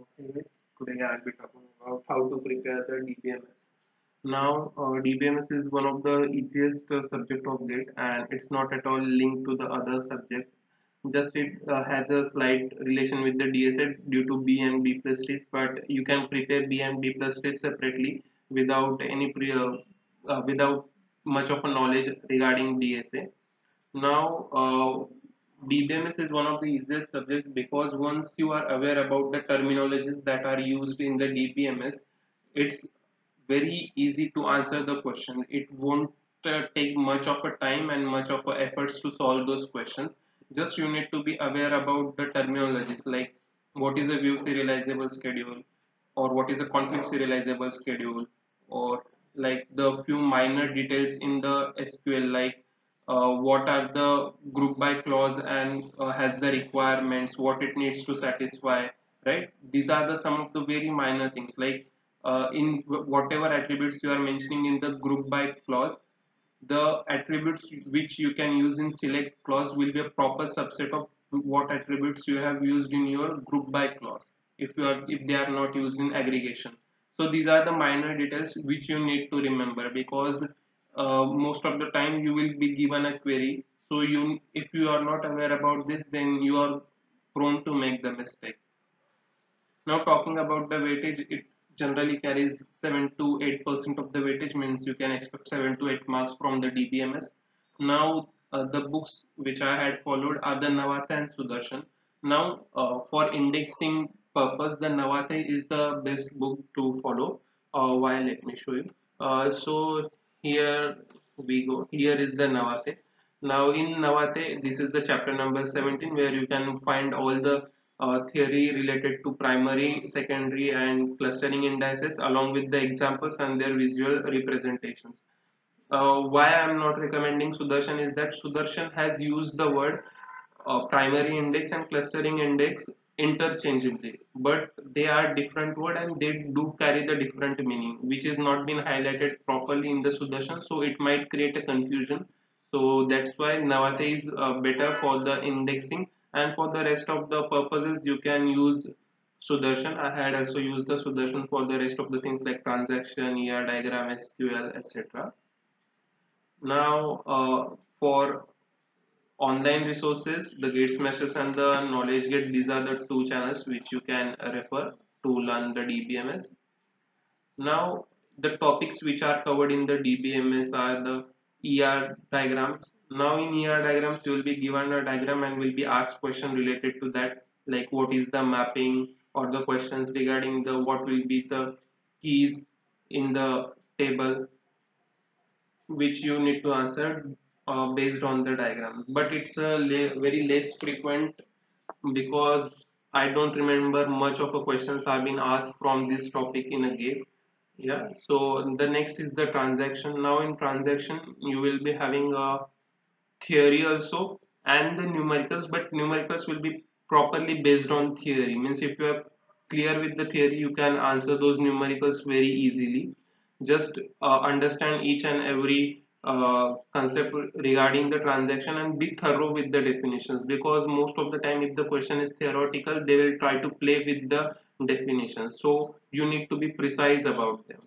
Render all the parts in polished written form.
Hey guys, today I'll be talking about how to prepare the DBMS. Now, DBMS is one of the easiest subject of GATE, and it's not at all linked to the other subject. Just it has a slight relation with the DSA due to B and B plus test, but you can prepare B and B plus test separately without without much of a knowledge regarding DSA. Now, DBMS is one of the easiest subjects because once you are aware about the terminologies that are used in the DBMS, it's very easy to answer the question. It won't take much of a time and much of a efforts to solve those questions. Just you need to be aware about the terminologies like what is a view serializable schedule, or what is a conflict serializable schedule, or like the few minor details in the SQL like what are the group by clause and has the requirements, what it needs to satisfy, right? These are the some of the very minor things like in whatever attributes you are mentioning in the group by clause, the attributes which you can use in select clause will be a proper subset of what attributes you have used in your group by clause if they are not used in aggregation. So these are the minor details which you need to remember because most of the time you will be given a query. So you if you are not aware about this, then you are prone to make the mistake. Now talking about the weightage, it generally carries 7 to 8% of the weightage, means you can expect 7 to 8 marks from the DBMS. Now the books which I had followed are the Navate and Sudarshan. Now for indexing purpose, the Navate is the best book to follow. Why? Let me show you. So here we go. Here is the Navate. Now in Navate, this is the chapter number 17 where you can find all the theory related to primary, secondary, and clustering indices along with the examples and their visual representations. Why I am not recommending Sudarshan is that Sudarshan has used the word primary index and clustering index interchangeably, but they are different word and they do carry the different meaning, which is not been highlighted properly in the Sudarshan, so it might create a confusion. So that's why Navate is better for the indexing, and for the rest of the purposes you can use Sudarshan. I had also used the Sudarshan for the rest of the things like transaction, ER diagram, SQL, etc. Now, for online resources, the Gate Smashers and the Knowledge Gate, these are the two channels which you can refer to learn the DBMS. Now, the topics which are covered in the DBMS are the ER diagrams. Now, in ER diagrams, you will be given a diagram and will be asked question related to that, like what is the mapping, or the questions regarding the what will be the keys in the table, which you need to answer based on the diagram, but it's a very less frequent because I don't remember much of a questions have been asked from this topic in a game. Yeah, so the next is the transaction. Now in transaction you will be having a theory also and the numericals, but numericals will be properly based on theory, means if you are clear with the theory you can answer those numericals very easily. Just understand each and every concept regarding the transaction and be thorough with the definitions, because most of the time if the question is theoretical they will try to play with the definitions, so you need to be precise about them.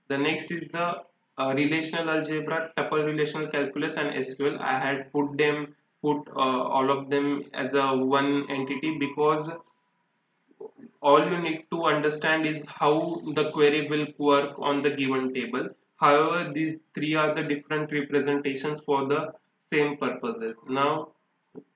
The next is the relational algebra, tuple relational calculus, and SQL. I had put all of them as a one entity because all you need to understand is how the query will work on the given table. However, these three are the different representations for the same purposes. Now,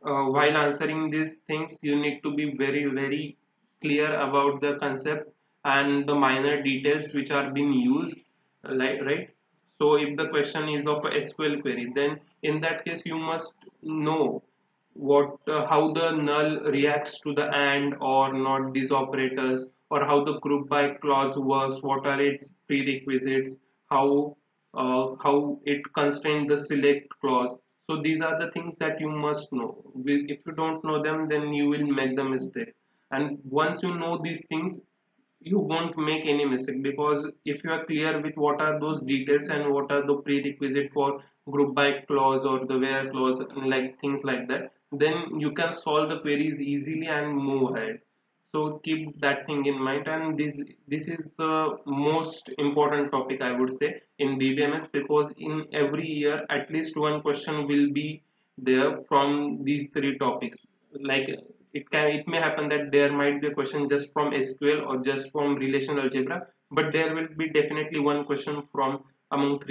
while answering these things, you need to be very clear about the concept and the minor details which are being used, like right. So, if the question is of a SQL query, then in that case you must know what how the null reacts to the and or not these operators, or how the group by clause works, what are its prerequisites, how it constrains the select clause. So these are the things that you must know. If you don't know them, then you will make the mistake, and once you know these things you won't make any mistake, because if you are clear with what are those details and what are the prerequisite for group by clause or the where clause, like things like that, then you can solve the queries easily and move ahead. So keep that thing in mind, and this is the most important topic I would say in BBMS, because in every year at least one question will be there from these three topics. Like it may happen that there might be a question just from SQL or just from relational algebra, but there will be definitely one question from among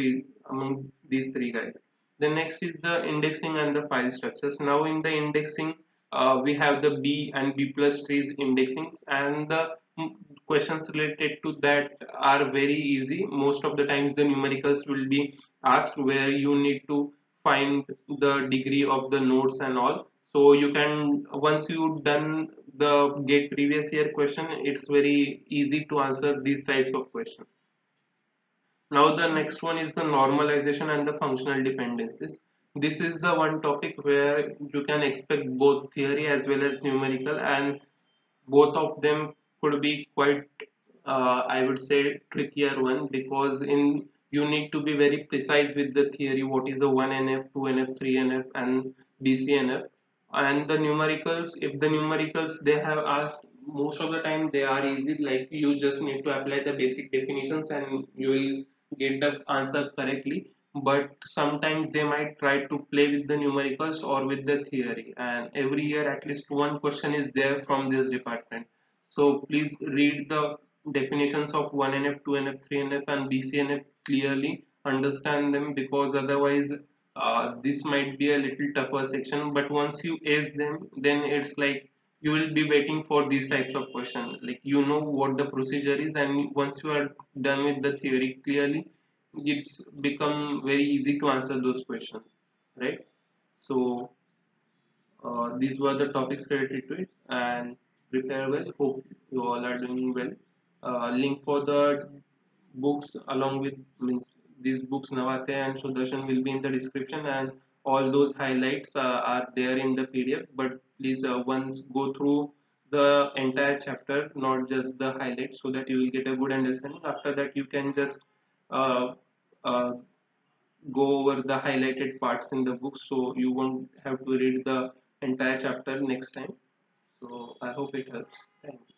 these three guys. The next is the indexing and the file structures. Now in the indexing, we have the B and B plus trees indexings, and the questions related to that are very easy. Most of the times the numericals will be asked where you need to find the degree of the nodes and all. So you can, once you done the get previous year question, it's very easy to answer these types of questions. Now the next one is the normalization and the functional dependencies. This is the one topic where you can expect both theory as well as numerical, and both of them could be quite, I would say, trickier one, because in you need to be very precise with the theory. What is a 1NF, 2NF, 3NF, and BCNF, and the numericals. If the numericals they have asked, most of the time they are easy. Like you just need to apply the basic definitions and you will get the answer correctly. But sometimes they might try to play with the numericals or with the theory, and every year at least one question is there from this department. So please read the definitions of 1NF, 2NF, 3NF, and BCNF clearly, understand them, because otherwise this might be a little tougher section. But once you ace them, then it's like you will be waiting for these types of questions. Like you know what the procedure is, and once you are done with the theory clearly, it's become very easy to answer those questions, right? So these were the topics related to it, and prepare well. Hope you all are doing well. Link for the books along with, means these books Navate and Sudarshan will be in the description, and all those highlights are there in the PDF. But please once go through the entire chapter, not just the highlights, so that you will get a good understanding. After that, you can just uh, uh, go over the highlighted parts in the book, so you won't have to read the entire chapter next time. So I hope it helps. Thank you.